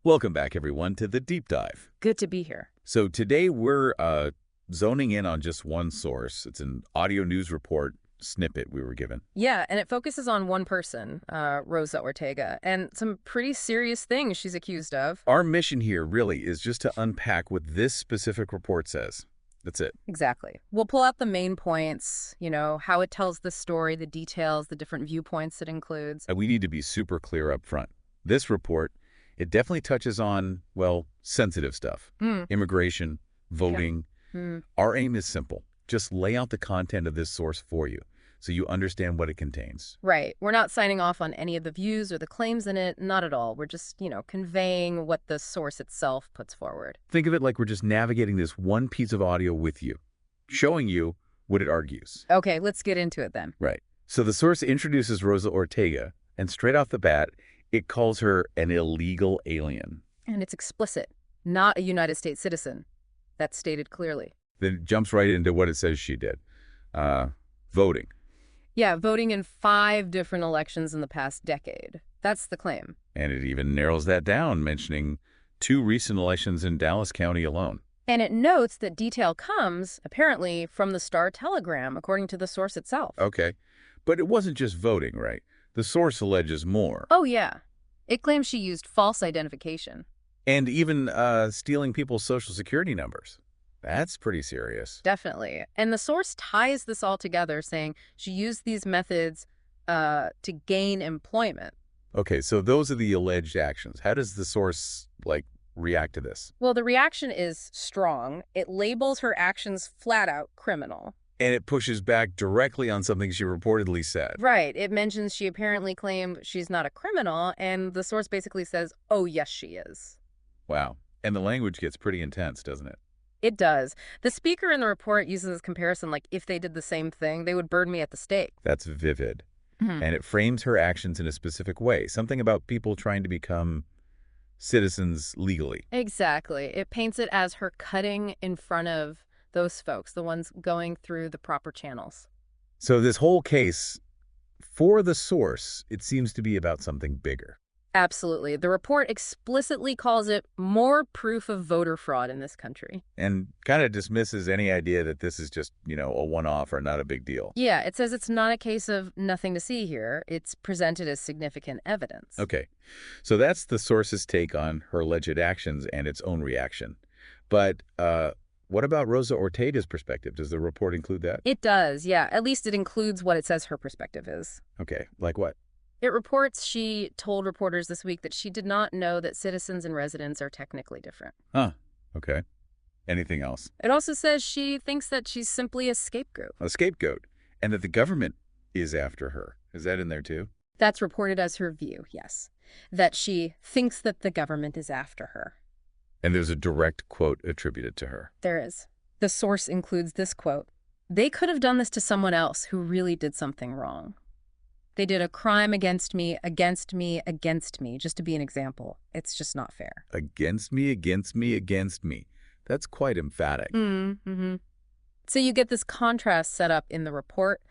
Welcome back, everyone, to the Deep Dive. Good to be here. So today we're zoning in on just one source. It's an audio news report snippet we were given. Yeah, and it focuses on one person, Rosa Ortega, and some pretty serious things she's accused of. Our mission here really is just to unpack what this specific report says. That's it. Exactly. We'll pull out the main points, how it tells the story, the details, the different viewpoints it includes. And we need to be super clear up front. This report, it definitely touches on, well, sensitive stuff. Immigration, voting. Our aim is simple. Just lay out the content of this source for you so you understand what it contains. Right. We're not signing off on any of the views or the claims in it. Not at all. We're just, conveying what the source itself puts forward. Think of it like we're just navigating this one piece of audio with you, showing you what it argues. Okay, let's get into it then. Right. So the source introduces Rosa Ortega, and straight off the bat, it calls her an illegal alien. And it's explicit. Not a United States citizen. That's stated clearly. Then it jumps right into what it says she did. Voting. Yeah, voting in 5 different elections in the past decade. That's the claim. And it even narrows that down, mentioning 2 recent elections in Dallas County alone. And it notes that detail comes, apparently, from the Star-Telegram, according to the source itself. Okay. But it wasn't just voting, right? The source alleges more. Oh, yeah. It claims she used false identification. And even stealing people's Social Security numbers. That's pretty serious. Definitely. And the source ties this all together, saying she used these methods to gain employment. Okay, so those are the alleged actions. How does the source, react to this? Well, the reaction is strong. It labels her actions flat out criminal. And it pushes back directly on something she reportedly said. Right. It mentions she apparently claimed she's not a criminal, and the source basically says, oh, yes, she is. Wow. And the language gets pretty intense, doesn't it? It does. The speaker in the report uses this comparison like if they did the same thing, they would burn me at the stake. That's vivid. And it frames her actions in a specific way, something about people trying to become citizens legally. Exactly. It paints it as her cutting in front of those folks, the ones going through the proper channels. So this whole case, for the source, it seems to be about something bigger. Absolutely. The report explicitly calls it more proof of voter fraud in this country. And kind of dismisses any idea that this is just, a one-off or not a big deal. Yeah, it says it's not a case of nothing to see here. It's presented as significant evidence. Okay. So that's the source's take on her alleged actions and its own reaction. But what about Rosa Ortega's perspective? Does the report include that? It does, yeah. At least it includes what it says her perspective is. Okay. Like what? It reports she told reporters this week that she did not know that citizens and residents are technically different. Huh. Okay. Anything else? It also says she thinks that she's simply a scapegoat. A scapegoat. And that the government is after her. Is that in there too? That's reported as her view, yes. That she thinks that the government is after her. And there's a direct quote attributed to her. There is. The source includes this quote. They could have done this to someone else who really did something wrong. They did a crime against me, against me, against me, just to be an example. It's just not fair. Against me, against me, against me. That's quite emphatic. So you get this contrast set up in the report,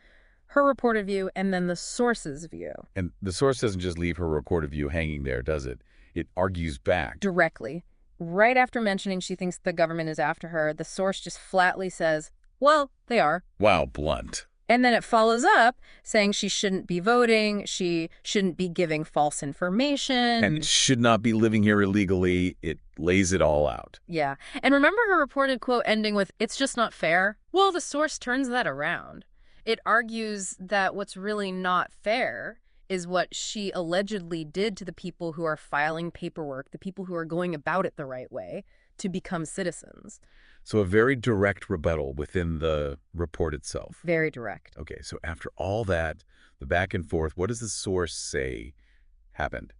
her reported view, and then the source's view. And the source doesn't just leave her recorded view hanging there, does it? It argues back. Directly. Right after mentioning she thinks the government is after her, the source just flatly says, well, they are. Wow, blunt. And then it follows up saying she shouldn't be voting, she shouldn't be giving false information. And should not be living here illegally. It lays it all out. Yeah. And remember her reported quote ending with, it's just not fair? Well, the source turns that around. It argues that what's really not fair is what she allegedly did to the people who are filing paperwork, the people who are going about it the right way to become citizens. So a very direct rebuttal within the report itself. Very direct. Okay, so after all that, the back and forth, what does the source say happened?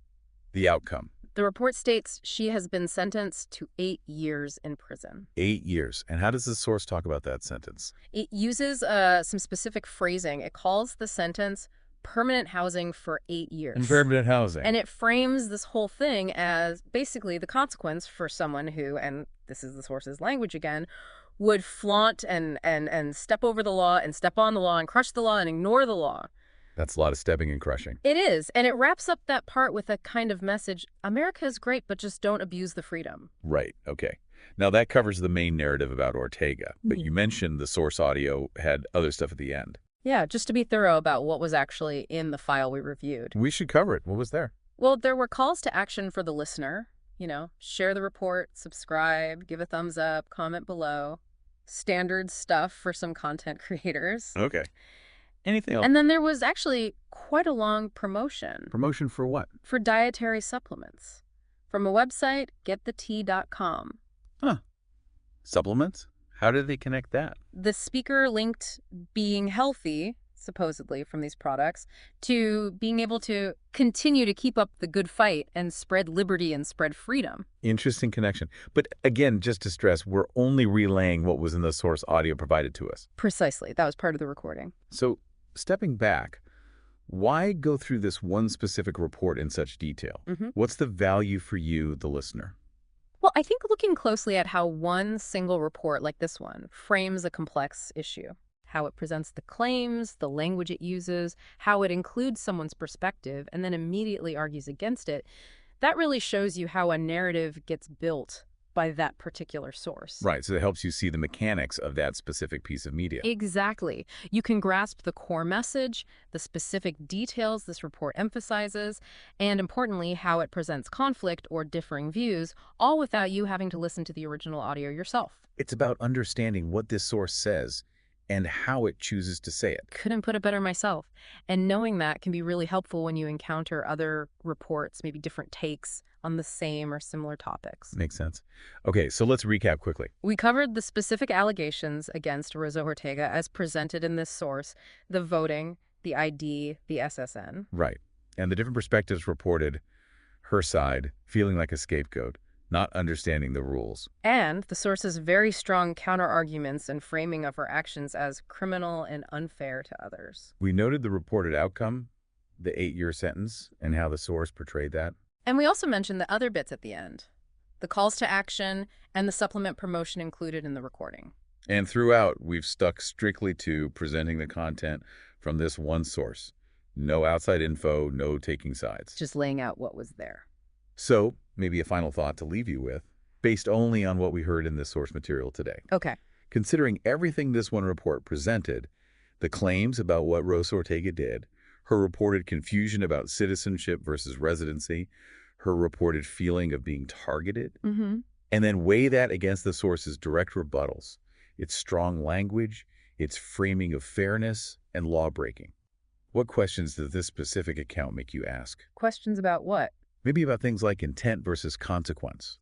The outcome. The report states she has been sentenced to 8 years in prison. 8 years. And how does the source talk about that sentence? It uses some specific phrasing. It calls the sentence permanent housing for 8 years. And permanent housing. And it frames this whole thing as basically the consequence for someone who, and this is the source's language again, would flaunt and step over the law and step on the law and crush the law and ignore the law. That's a lot of stepping and crushing. It is, and it wraps up that part with a kind of message, America is great, but just don't abuse the freedom. Right, okay. Now that covers the main narrative about Ortega, but you mentioned the source audio had other stuff at the end. Yeah, just to be thorough about what was actually in the file we reviewed. We should cover it. What was there? Well, there were calls to action for the listener. Share the report, subscribe, give a thumbs up, comment below. Standard stuff for some content creators. Okay. Anything else? And then there was actually quite a long promotion. Promotion for what? For dietary supplements. From a website, getthetea.com. Huh. Supplements? How did they connect that? The speaker linked being healthy, supposedly, from these products, to being able to continue to keep up the good fight and spread liberty and spread freedom. Interesting connection. But again, just to stress, we're only relaying what was in the source audio provided to us. Precisely. That was part of the recording. So, stepping back, why go through this one specific report in such detail? What's the value for you, the listener? Well, I think looking closely at how one single report like this one frames a complex issue, how it presents the claims, the language it uses, how it includes someone's perspective, and then immediately argues against it, that really shows you how a narrative gets built by that particular source. Right, so it helps you see the mechanics of that specific piece of media. Exactly. You can grasp the core message, the specific details this report emphasizes, and importantly, how it presents conflict or differing views, all without you having to listen to the original audio yourself. It's about understanding what this source says and how it chooses to say it. Couldn't put it better myself. And knowing that can be really helpful when you encounter other reports, maybe different takes on the same or similar topics. Makes sense. Okay, so let's recap quickly. We covered the specific allegations against Rosa Ortega as presented in this source, the voting, the ID, the SSN. Right. And the different perspectives reported, her side, feeling like a scapegoat, not understanding the rules. And the source's very strong counter-arguments and framing of her actions as criminal and unfair to others. We noted the reported outcome, the 8-year sentence, and how the source portrayed that. And we also mentioned the other bits at the end, the calls to action and the supplement promotion included in the recording. And throughout, we've stuck strictly to presenting the content from this one source. No outside info, no taking sides. Just laying out what was there. So, maybe a final thought to leave you with, based only on what we heard in this source material today. Okay. Considering everything this one report presented, the claims about what Rosa Ortega did, her reported confusion about citizenship versus residency, her reported feeling of being targeted, and then weigh that against the source's direct rebuttals, its strong language, its framing of fairness and law-breaking. What questions does this specific account make you ask? Questions about what? Maybe about things like intent versus consequence,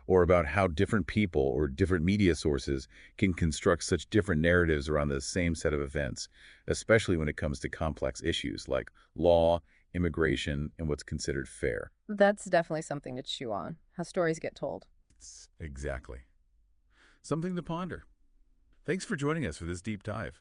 or about how different people or different media sources can construct such different narratives around the same set of events, especially when it comes to complex issues like law, immigration, and what's considered fair. That's definitely something to chew on, how stories get told. Exactly. Something to ponder. Thanks for joining us for this deep dive.